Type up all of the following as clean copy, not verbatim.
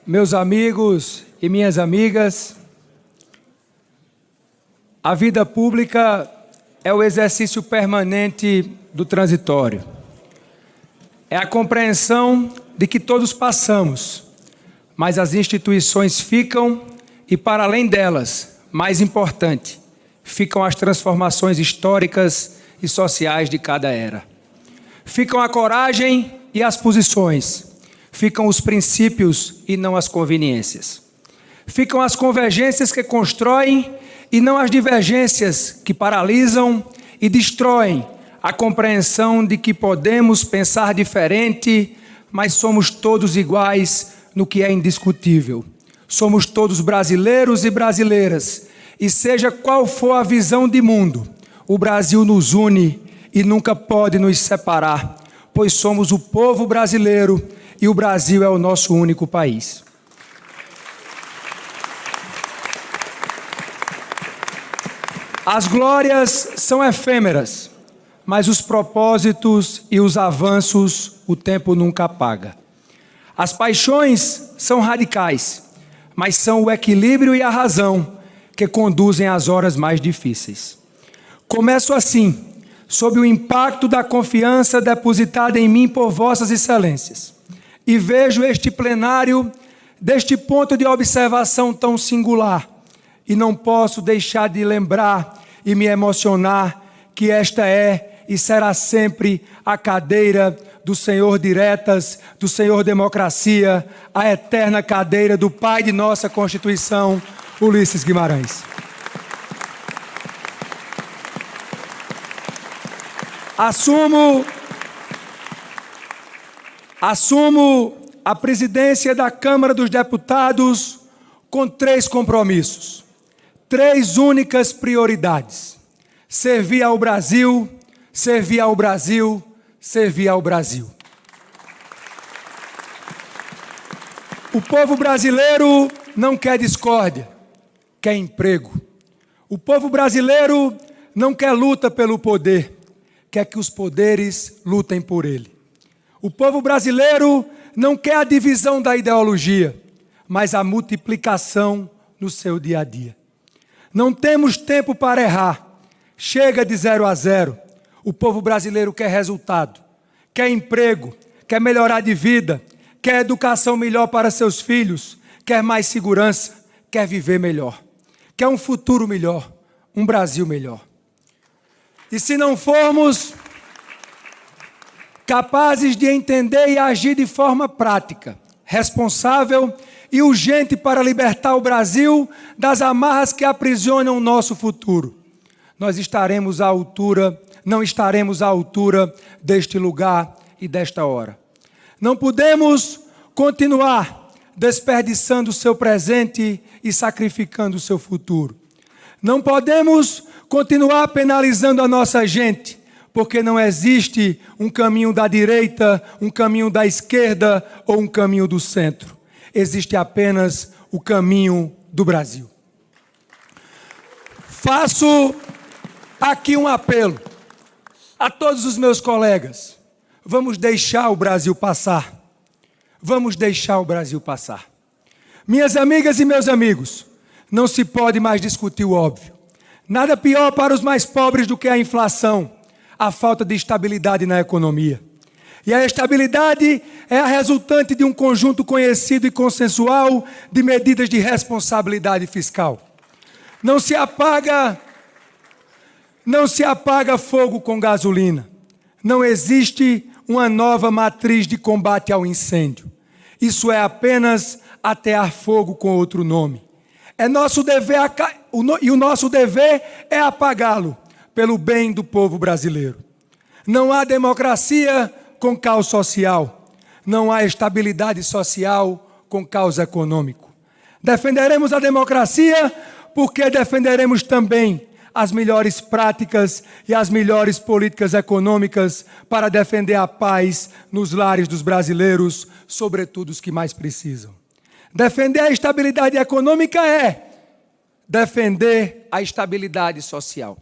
Meus amigos e minhas amigas, a vida pública é o exercício permanente do transitório. É a compreensão de que todos passamos, mas as instituições ficam e, para além delas, mais importante, ficam as transformações históricas e sociais de cada era. Ficam a coragem e as posições. Ficam os princípios e não as conveniências. Ficam as convergências que constroem e não as divergências que paralisam e destroem a compreensão de que podemos pensar diferente, mas somos todos iguais no que é indiscutível. Somos todos brasileiros e brasileiras, e seja qual for a visão de mundo, o Brasil nos une e nunca pode nos separar, pois somos o povo brasileiro e o Brasil é o nosso único país. As glórias são efêmeras, mas os propósitos e os avanços o tempo nunca apaga. As paixões são radicais, mas são o equilíbrio e a razão que conduzem às horas mais difíceis. Começo assim, sob o impacto da confiança depositada em mim por vossas excelências, e vejo este plenário deste ponto de observação tão singular, e não posso deixar de lembrar e me emocionar que esta é e será sempre a cadeira do Senhor Diretas, do Senhor Democracia, a eterna cadeira do pai de nossa Constituição, Ulisses Guimarães. Assumo a presidência da Câmara dos Deputados com 3 compromissos, 3 únicas prioridades: servir ao Brasil, servir ao Brasil, servir ao Brasil. O povo brasileiro não quer discórdia, quer emprego. O povo brasileiro não quer luta pelo poder, quer que os poderes lutem por ele. O povo brasileiro não quer a divisão da ideologia, mas a multiplicação no seu dia a dia. Não temos tempo para errar. Chega de 0 a 0. O povo brasileiro quer resultado, quer emprego, quer melhorar de vida, quer educação melhor para seus filhos, quer mais segurança, quer viver melhor, quer um futuro melhor, um Brasil melhor. E se não formos capazes de entender e agir de forma prática, responsável e urgente para libertar o Brasil das amarras que aprisionam o nosso futuro, nós não estaremos à altura deste lugar e desta hora. Não podemos continuar desperdiçando o seu presente e sacrificando o seu futuro. Não podemos continuar penalizando a nossa gente, porque não existe um caminho da direita, um caminho da esquerda ou um caminho do centro. Existe apenas o caminho do Brasil. Faço aqui um apelo a todos os meus colegas. Vamos deixar o Brasil passar. Vamos deixar o Brasil passar. Minhas amigas e meus amigos, não se pode mais discutir o óbvio. Nada pior para os mais pobres do que a inflação, a falta de estabilidade na economia. E a estabilidade é a resultante de um conjunto conhecido e consensual de medidas de responsabilidade fiscal. Não se apaga fogo com gasolina. Não existe uma nova matriz de combate ao incêndio. Isso é apenas atear fogo com outro nome. É nosso dever e o nosso dever é apagá-lo pelo bem do povo brasileiro. Não há democracia com caos social. Não há estabilidade social com caos econômico. Defenderemos a democracia porque defenderemos também as melhores práticas e as melhores políticas econômicas para defender a paz nos lares dos brasileiros, sobretudo os que mais precisam. Defender a estabilidade econômica é defender a estabilidade social.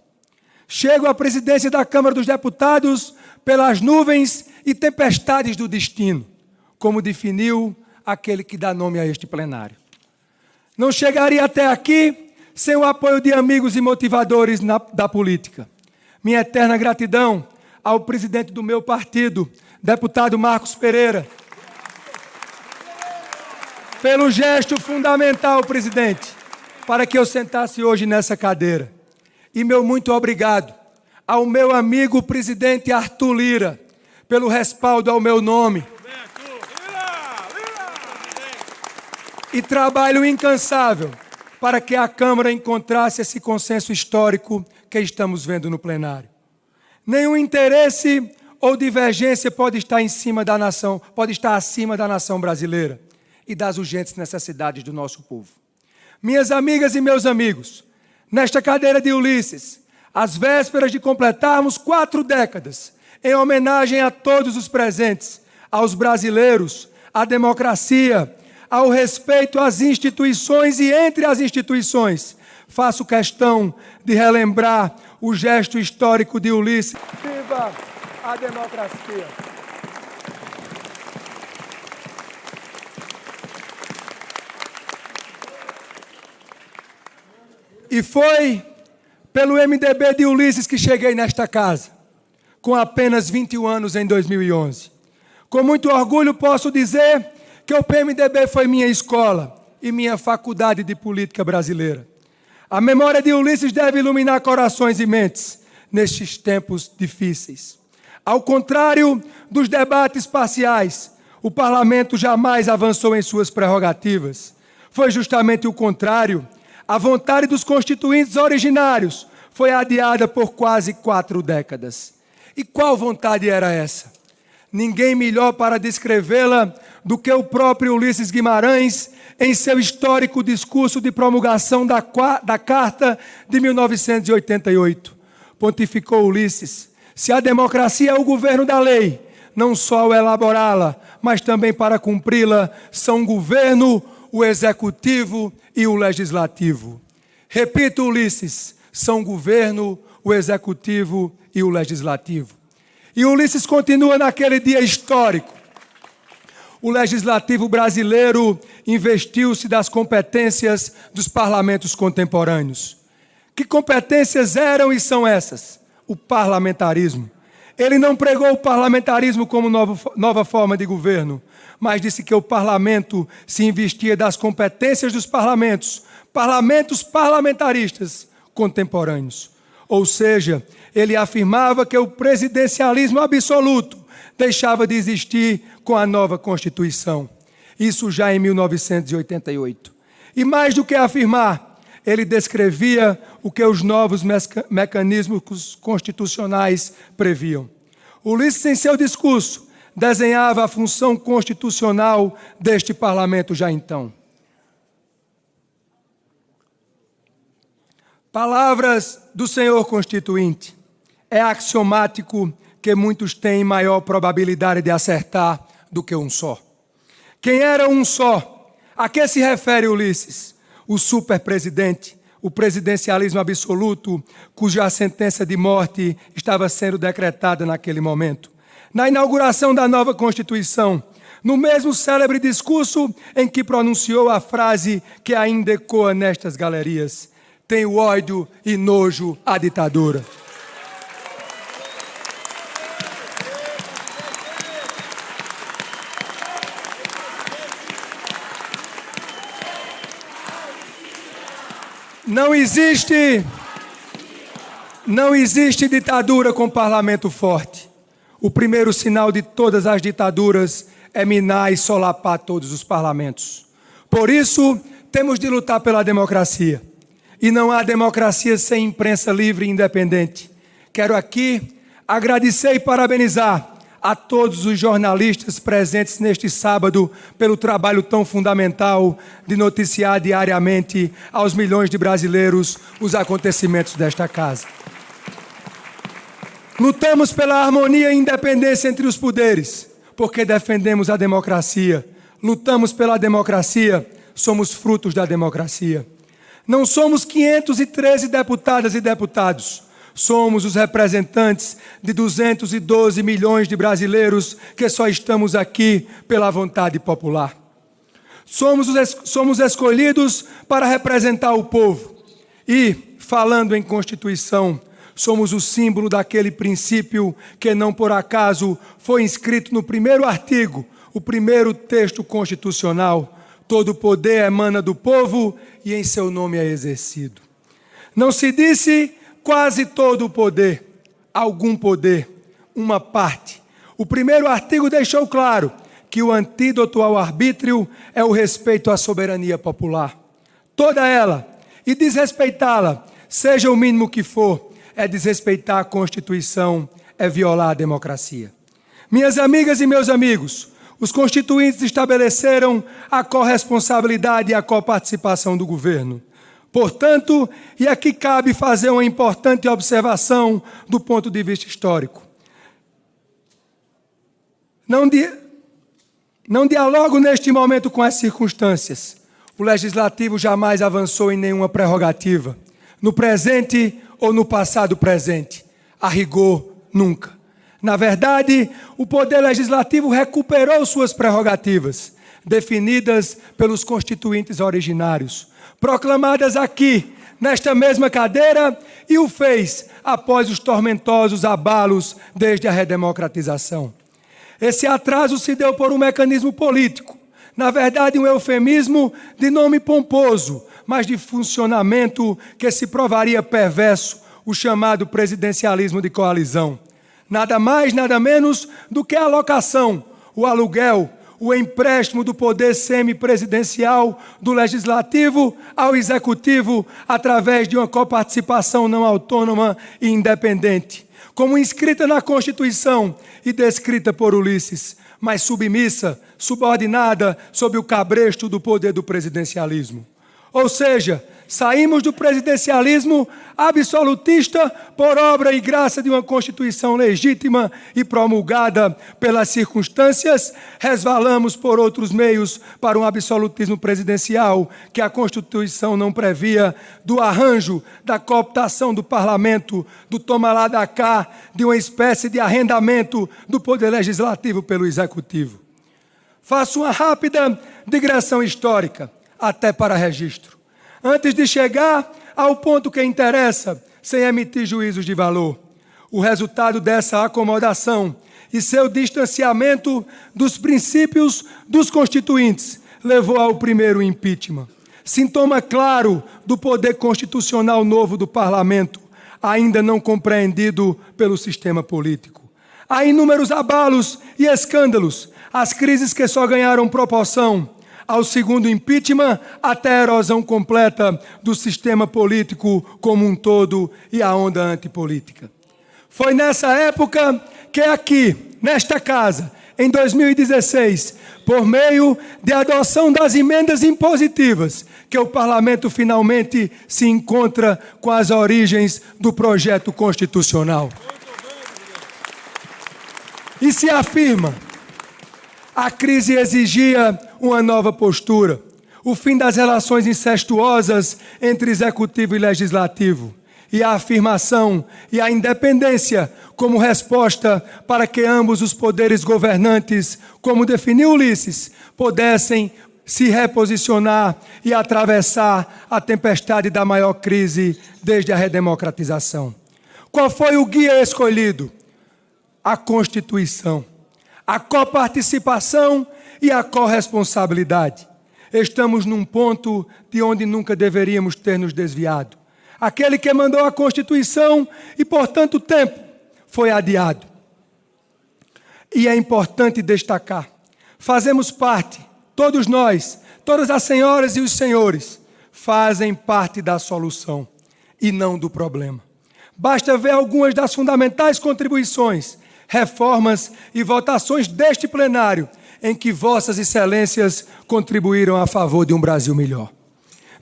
Chego à presidência da Câmara dos Deputados pelas nuvens e tempestades do destino, como definiu aquele que dá nome a este plenário. Não chegaria até aqui sem o apoio de amigos e motivadores da política. Minha eterna gratidão ao presidente do meu partido, deputado Marcos Pereira, pelo gesto fundamental, presidente, para que eu sentasse hoje nessa cadeira. E meu muito obrigado ao meu amigo presidente Arthur Lira, pelo respaldo ao meu nome. E trabalho incansável para que a Câmara encontrasse esse consenso histórico que estamos vendo no plenário. Nenhum interesse ou divergência pode estar acima da nação brasileira e das urgentes necessidades do nosso povo. Minhas amigas e meus amigos, nesta cadeira de Ulisses, às vésperas de completarmos 4 décadas, em homenagem a todos os presentes, aos brasileiros, à democracia, ao respeito às instituições e entre as instituições, faço questão de relembrar o gesto histórico de Ulisses. Viva a democracia! E foi pelo MDB de Ulisses que cheguei nesta casa, com apenas 21 anos em 2011. Com muito orgulho posso dizer que o PMDB foi minha escola e minha faculdade de política brasileira. A memória de Ulisses deve iluminar corações e mentes nestes tempos difíceis. Ao contrário dos debates parciais, o parlamento jamais avançou em suas prerrogativas. Foi justamente o contrário. A vontade dos constituintes originários foi adiada por quase 4 décadas. E qual vontade era essa? Ninguém melhor para descrevê-la do que o próprio Ulisses Guimarães em seu histórico discurso de promulgação da Carta de 1988. Pontificou Ulisses: se a democracia é o governo da lei, não só ao elaborá-la, mas também para cumpri-la, são o governo, o executivo e o legislativo. Repito, Ulisses, são o governo, o executivo e o legislativo. E Ulisses continua naquele dia histórico. O legislativo brasileiro investiu-se das competências dos parlamentos contemporâneos. Que competências eram e são essas? O parlamentarismo. Ele não pregou o parlamentarismo como nova forma de governo, mas disse que o parlamento se investia das competências dos parlamentos parlamentaristas contemporâneos. Ou seja, ele afirmava que o presidencialismo absoluto deixava de existir com a nova Constituição. Isso já em 1988. E mais do que afirmar, ele descrevia o que os novos mecanismos constitucionais previam. Ulisses, em seu discurso, desenhava a função constitucional deste parlamento já então. Palavras do senhor Constituinte. É axiomático que muitos têm maior probabilidade de acertar do que um só. Quem era um só? A que se refere Ulisses? O superpresidente, o presidencialismo absoluto, cuja sentença de morte estava sendo decretada naquele momento. Na inauguração da nova Constituição, no mesmo célebre discurso em que pronunciou a frase que ainda ecoa nestas galerias: tenho ódio e nojo à ditadura. Não existe ditadura com parlamento forte. O primeiro sinal de todas as ditaduras é minar e solapar todos os parlamentos. Por isso, temos de lutar pela democracia. E não há democracia sem imprensa livre e independente. Quero aqui agradecer e parabenizar a todos os jornalistas presentes neste sábado pelo trabalho tão fundamental de noticiar diariamente aos milhões de brasileiros os acontecimentos desta casa. Lutamos pela harmonia e independência entre os poderes, porque defendemos a democracia. Lutamos pela democracia, somos frutos da democracia. Não somos 513 deputadas e deputados. Somos os representantes de 212 milhões de brasileiros que só estamos aqui pela vontade popular. Somos escolhidos para representar o povo. E, falando em Constituição, somos o símbolo daquele princípio que não por acaso foi inscrito no primeiro artigo, o primeiro texto constitucional. Todo poder emana do povo e em seu nome é exercido. Não se disse quase todo o poder, algum poder, uma parte. O primeiro artigo deixou claro que o antídoto ao arbítrio é o respeito à soberania popular. Toda ela, e desrespeitá-la, seja o mínimo que for, é desrespeitar a Constituição, é violar a democracia. Minhas amigas e meus amigos, os constituintes estabeleceram a corresponsabilidade e a coparticipação do governo. Portanto, e aqui cabe fazer uma importante observação do ponto de vista histórico. Não dialogo neste momento com as circunstâncias. O Legislativo jamais avançou em nenhuma prerrogativa. No presente ou no passado presente. A rigor, nunca. Na verdade, o Poder Legislativo recuperou suas prerrogativas, definidas pelos constituintes originários, proclamadas aqui, nesta mesma cadeira, e o fez após os tormentosos abalos desde a redemocratização. Esse atraso se deu por um mecanismo político, na verdade um eufemismo de nome pomposo, mas de funcionamento que se provaria perverso, o chamado presidencialismo de coalizão. Nada mais, nada menos do que a alocação, o aluguel, o empréstimo do poder semipresidencial do Legislativo ao Executivo através de uma coparticipação não autônoma e independente, como inscrita na Constituição e descrita por Ulisses, mas submissa, subordinada sob o cabresto do poder do presidencialismo. Ou seja, saímos do presidencialismo absolutista por obra e graça de uma Constituição legítima e promulgada pelas circunstâncias, resvalamos por outros meios para um absolutismo presidencial que a Constituição não previa, do arranjo, da cooptação do parlamento, do toma lá da cá, de uma espécie de arrendamento do poder legislativo pelo executivo. Faço uma rápida digressão histórica, até para registro, antes de chegar ao ponto que interessa, sem emitir juízos de valor. O resultado dessa acomodação e seu distanciamento dos princípios dos constituintes levou ao primeiro impeachment. Sintoma claro do poder constitucional novo do parlamento, ainda não compreendido pelo sistema político. Há inúmeros abalos e escândalos, as crises que só ganharam proporção ao segundo impeachment, até a erosão completa do sistema político como um todo e a onda antipolítica. Foi nessa época que aqui, nesta casa, em 2016, por meio de adoção das emendas impositivas, que o parlamento finalmente se encontra com as origens do projeto constitucional. E se afirma: a crise exigia uma nova postura, o fim das relações incestuosas entre executivo e legislativo, e a afirmação e a independência como resposta para que ambos os poderes governantes, como definiu Ulisses, pudessem se reposicionar e atravessar a tempestade da maior crise desde a redemocratização. Qual foi o guia escolhido? A Constituição, a coparticipação e a corresponsabilidade. Estamos num ponto de onde nunca deveríamos ter nos desviado. Aquele que mandou a Constituição e, por tanto tempo, foi adiado. E é importante destacar, fazemos parte, todos nós, todas as senhoras e os senhores, fazem parte da solução e não do problema. Basta ver algumas das fundamentais contribuições, reformas e votações deste plenário, em que vossas excelências contribuíram a favor de um Brasil melhor.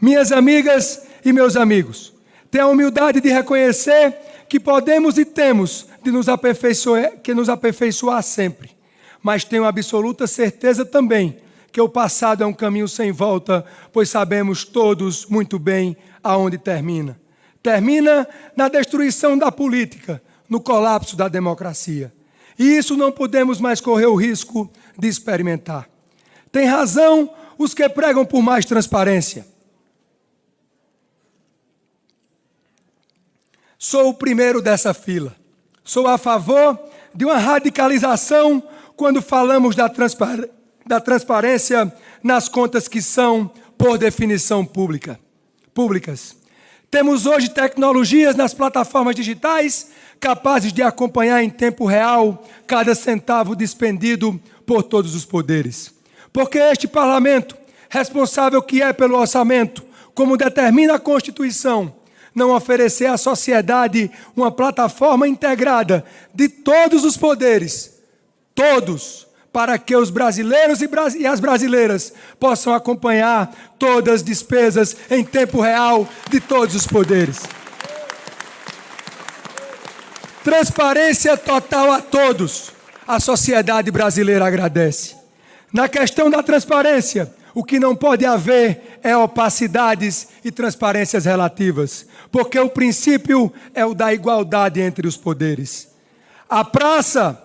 Minhas amigas e meus amigos, tenho a humildade de reconhecer que podemos e temos de nos aperfeiçoar sempre, mas tenho absoluta certeza também que o passado é um caminho sem volta, pois sabemos todos muito bem aonde termina. Termina na destruição da política, no colapso da democracia. E isso não podemos mais correr o risco de experimentar. Tem razão os que pregam por mais transparência. Sou o primeiro dessa fila. Sou a favor de uma radicalização quando falamos da transparência nas contas que são, por definição, públicas. Temos hoje tecnologias nas plataformas digitais capazes de acompanhar em tempo real cada centavo despendido por todos os poderes. Porque este parlamento, responsável que é pelo orçamento, como determina a Constituição, não oferecer à sociedade uma plataforma integrada de todos os poderes, todos, para que os brasileiros e as brasileiras possam acompanhar todas as despesas em tempo real de todos os poderes. Transparência total a todos. A sociedade brasileira agradece. Na questão da transparência, o que não pode haver é opacidades e transparências relativas, porque o princípio é o da igualdade entre os poderes. A praça,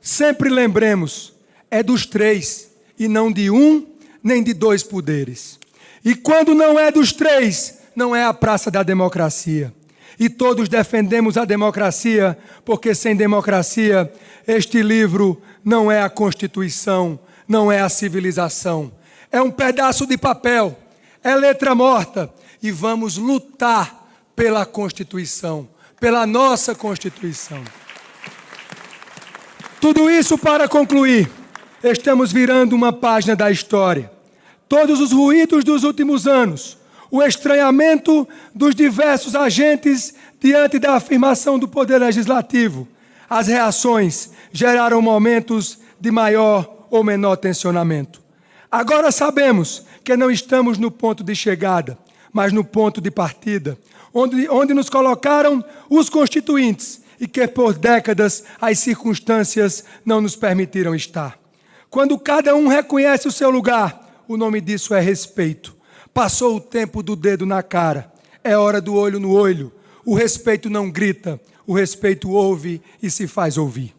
sempre lembremos, é dos três, e não de um, nem de dois poderes. E quando não é dos três, não é a praça da democracia. E todos defendemos a democracia, porque sem democracia, este livro não é a Constituição, não é a civilização. É um pedaço de papel, é letra morta, e vamos lutar pela Constituição, pela nossa Constituição. Tudo isso para concluir. Estamos virando uma página da história. Todos os ruídos dos últimos anos, o estranhamento dos diversos agentes diante da afirmação do Poder Legislativo, as reações geraram momentos de maior ou menor tensionamento. Agora sabemos que não estamos no ponto de chegada, mas no ponto de partida, onde nos colocaram os constituintes e que por décadas as circunstâncias não nos permitiram estar. Quando cada um reconhece o seu lugar, o nome disso é respeito. Passou o tempo do dedo na cara, é hora do olho no olho. O respeito não grita, o respeito ouve e se faz ouvir.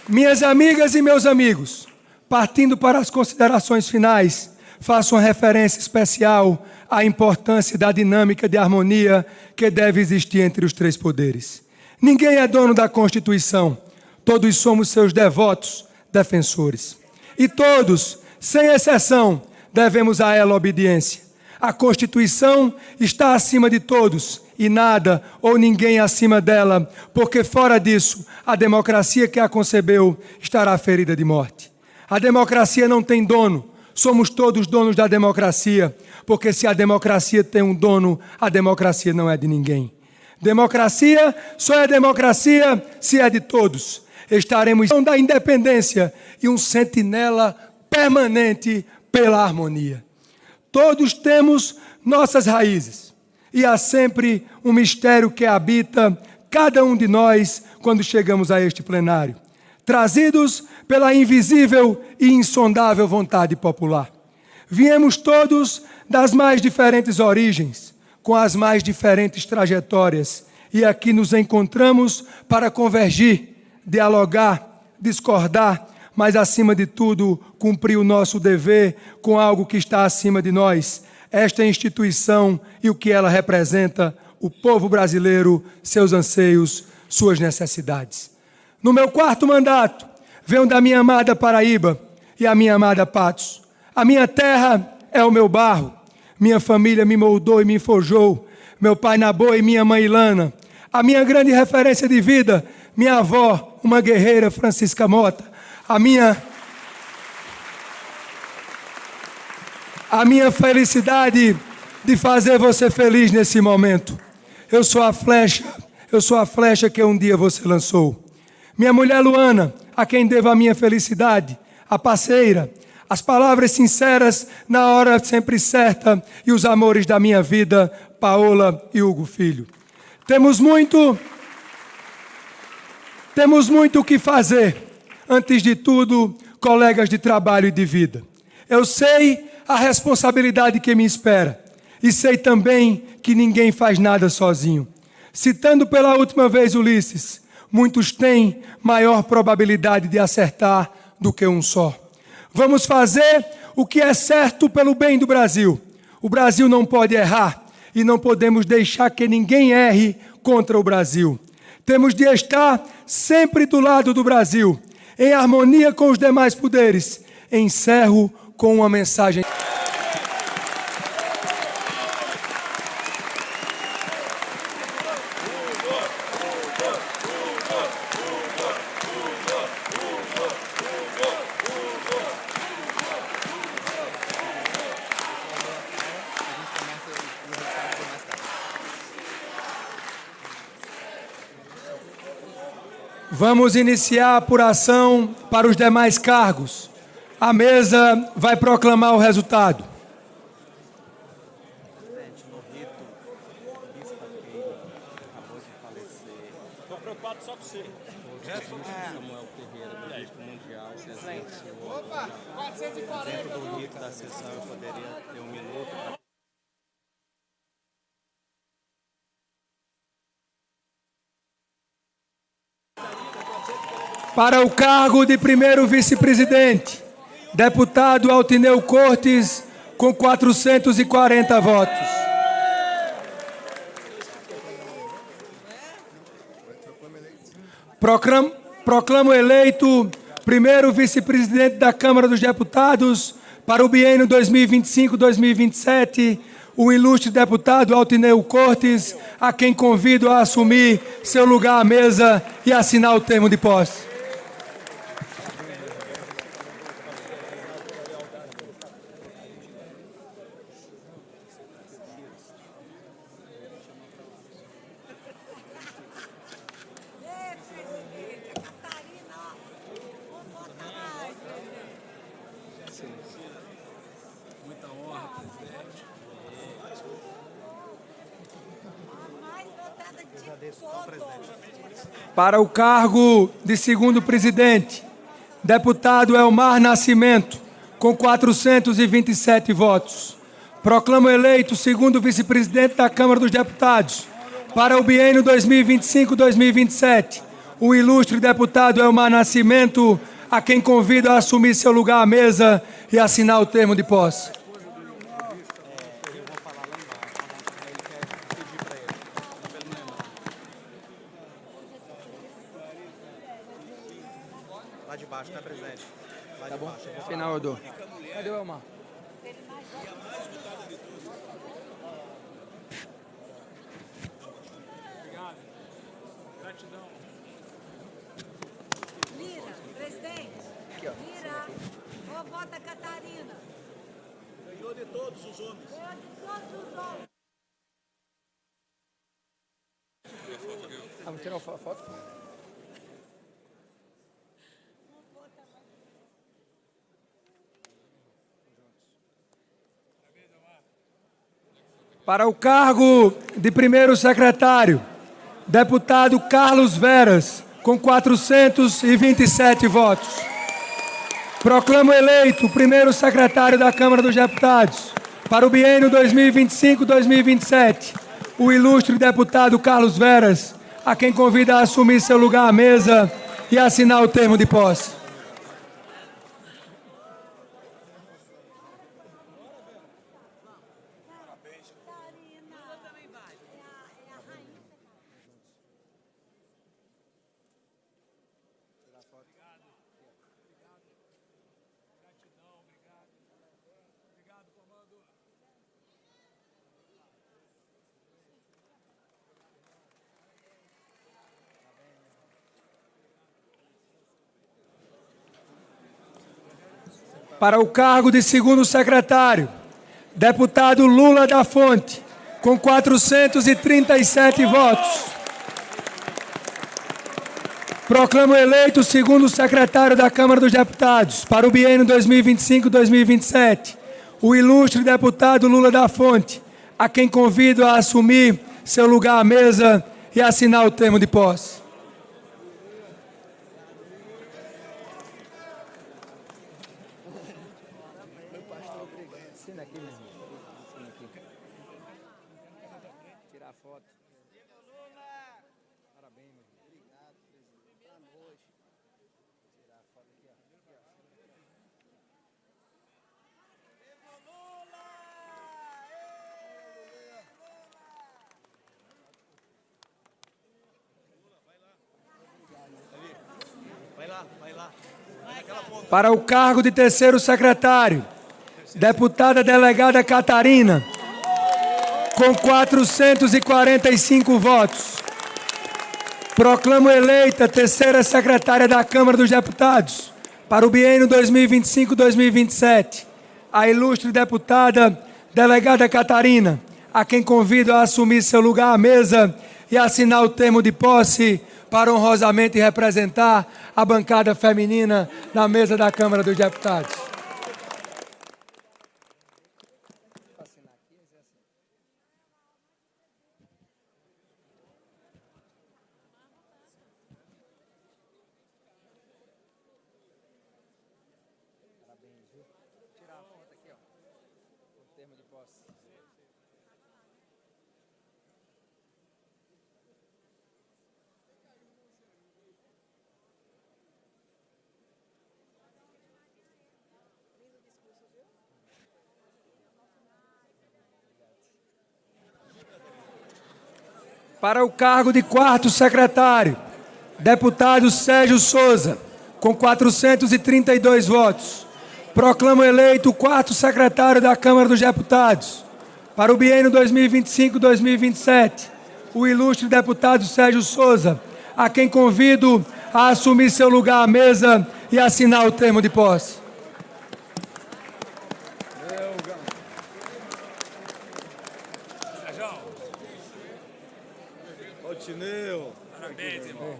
Minhas amigas e meus amigos, partindo para as considerações finais, faço uma referência especial à importância da dinâmica de harmonia que deve existir entre os três poderes. Ninguém é dono da Constituição, todos somos seus devotos, defensores. E todos, sem exceção, devemos a ela obediência. A Constituição está acima de todos e nada ou ninguém acima dela, porque fora disso, a democracia que a concebeu estará ferida de morte. A democracia não tem dono, somos todos donos da democracia, porque se a democracia tem um dono, a democracia não é de ninguém. Democracia só é democracia se é de todos. Estaremos da independência e um sentinela permanente pela harmonia. Todos temos nossas raízes e há sempre um mistério que habita cada um de nós quando chegamos a este plenário, trazidos pela invisível e insondável vontade popular. Viemos todos das mais diferentes origens, com as mais diferentes trajetórias, e aqui nos encontramos para convergir, dialogar, discordar, mas, acima de tudo, cumprir o nosso dever com algo que está acima de nós, esta instituição e o que ela representa, o povo brasileiro, seus anseios, suas necessidades. No meu 4º mandato, venho da minha amada Paraíba e a minha amada Patos. A minha terra é o meu barro, minha família me moldou e me forjou, meu pai Nabô e minha mãe Ilana. A minha grande referência de vida, minha avó, uma guerreira, Francisca Mota. A minha felicidade de fazer você feliz nesse momento. Eu sou a flecha que um dia você lançou. Minha mulher Luana, a quem devo a minha felicidade, a parceira, as palavras sinceras na hora sempre certa e os amores da minha vida, Paola e Hugo Filho. Temos muito o que fazer. Antes de tudo, colegas de trabalho e de vida. Eu sei a responsabilidade que me espera e sei também que ninguém faz nada sozinho. Citando pela última vez Ulisses, muitos têm maior probabilidade de acertar do que um só. Vamos fazer o que é certo pelo bem do Brasil. O Brasil não pode errar e não podemos deixar que ninguém erre contra o Brasil. Temos de estar sempre do lado do Brasil, em harmonia com os demais poderes. Encerro com uma mensagem. Vamos iniciar a apuração para os demais cargos. A mesa vai proclamar o resultado. Estou preocupado só com você. Samuel Ferreira, do Bispo Mundial, Opa, 440. Dentro do rito da sessão eu poderia ter um minuto. Para o cargo de primeiro vice-presidente, deputado Altineu Cortes, com 440 votos. Proclamo eleito primeiro vice-presidente da Câmara dos Deputados para o biênio 2025-2027, o ilustre deputado Altineu Cortes, a quem convido a assumir seu lugar à mesa e assinar o termo de posse. Para o cargo de segundo presidente, deputado Elmar Nascimento, com 427 votos. Proclamo eleito segundo vice-presidente da Câmara dos Deputados para o biênio 2025-2027, o ilustre deputado Elmar Nascimento, a quem convido a assumir seu lugar à mesa e assinar o termo de posse. Lá de baixo, tá, presidente? Lá de baixo. Final eu dou. Cadê o Elmar? Obrigado. Gratidão. Lira, presidente. Lira. Ô, vota Catarina. Ganhou de todos os homens. Ganhou de todos os homens. Vamos tirar uma foto? Para o cargo de primeiro secretário, deputado Carlos Veras, com 427 votos. Proclamo eleito o primeiro secretário da Câmara dos Deputados para o biênio 2025-2027, o ilustre deputado Carlos Veras, a quem convido a assumir seu lugar à mesa e assinar o termo de posse. Para o cargo de segundo secretário, deputado Lula da Fonte, com 437 votos. Proclamo eleito o segundo secretário da Câmara dos Deputados para o biênio 2025-2027, o ilustre deputado Lula da Fonte, a quem convido a assumir seu lugar à mesa e assinar o termo de posse. Tirar foto. Parabéns, meu. Obrigado, presidente. Boa noite. Tirar foto aqui, ó. Para o cargo de terceiro secretário, deputada delegada Catarina, com 445 votos. Proclamo eleita terceira secretária da Câmara dos Deputados para o biênio 2025-2027, a ilustre deputada delegada Catarina, a quem convido a assumir seu lugar à mesa e assinar o termo de posse para honrosamente representar a bancada feminina na mesa da Câmara dos Deputados. Para o cargo de quarto secretário, deputado Sérgio Souza, com 432 votos. Proclamo eleito o quarto secretário da Câmara dos Deputados para o biênio 2025-2027, o ilustre deputado Sérgio Souza, a quem convido a assumir seu lugar à mesa e assinar o termo de posse. Tineu. Parabéns, irmão.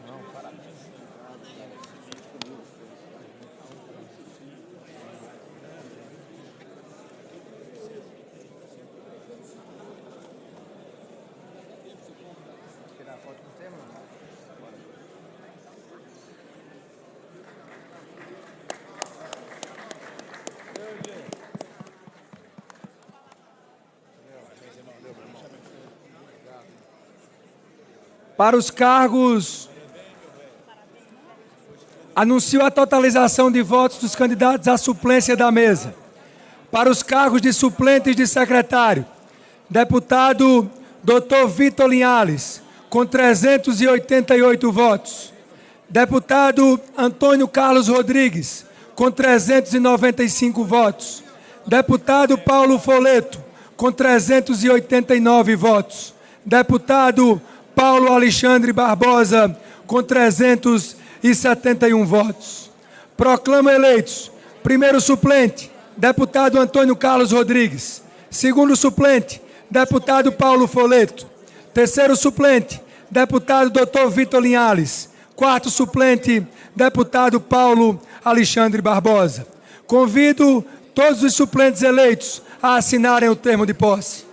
Tirar foto com o tema? Para os cargos, anuncio a totalização de votos dos candidatos à suplência da mesa. Para os cargos de suplentes de secretário, deputado Dr. Vitor Linhares, com 388 votos. Deputado Antônio Carlos Rodrigues, com 395 votos. Deputado Paulo Foleto, com 389 votos. Deputado Paulo Alexandre Barbosa, com 371 votos. Proclamo eleitos: primeiro suplente, deputado Antônio Carlos Rodrigues. Segundo suplente, deputado Paulo Foleto. Terceiro suplente, deputado Dr. Vitor Linhares. Quarto suplente, deputado Paulo Alexandre Barbosa. Convido todos os suplentes eleitos a assinarem o termo de posse.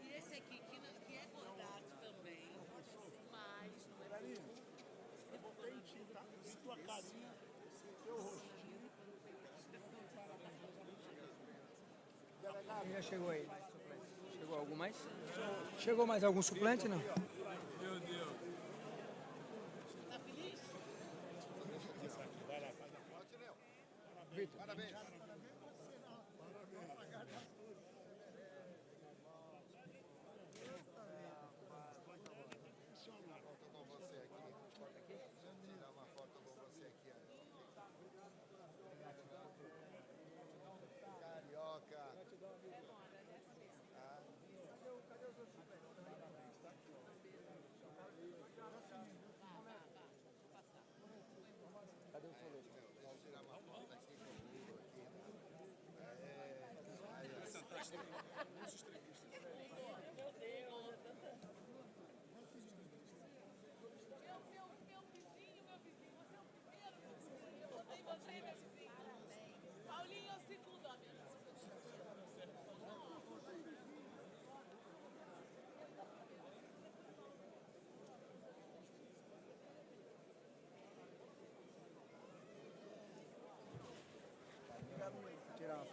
E esse aqui, que é bordado também, mas não é Tua carinha, teu rostinho. Já chegou aí. Chegou algum mais? Chegou mais algum suplente, não? Meu Deus. Tá feliz? Parabéns.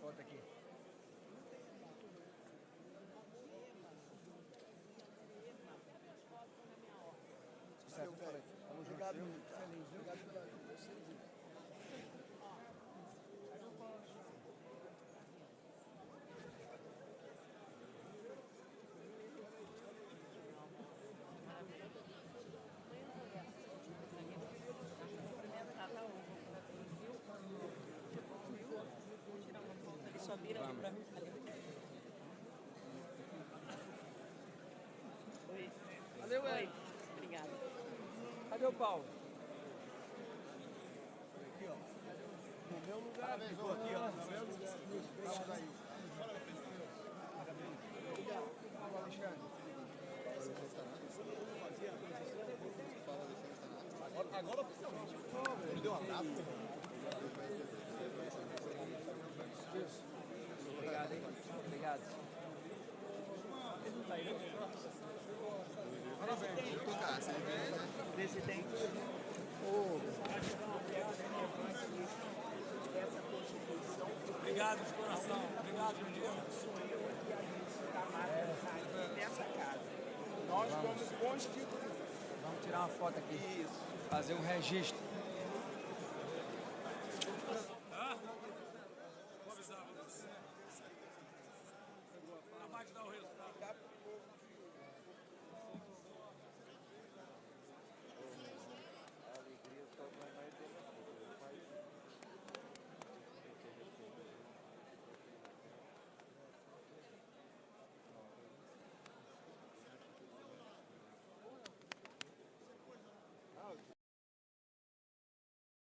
foto aqui. Obrigado, feliz, viu? Obrigado pela Ele só vira aqui pra mim. Oi. Valeu, Oi. Obrigada. Cadê o Paulo? aqui, ó. No meu lugar, ficou aqui, ó. No meu lugar. Vamos aí. Paulo Alexandre. Agora oficialmente. Ele deu um abraço. Obrigado, hein? Obrigado. Presidente. Obrigado de coração. Obrigado, Juliano. Dessa casa. Nós vamos constituir. Vamos tirar uma foto aqui. Isso. Fazer um registro.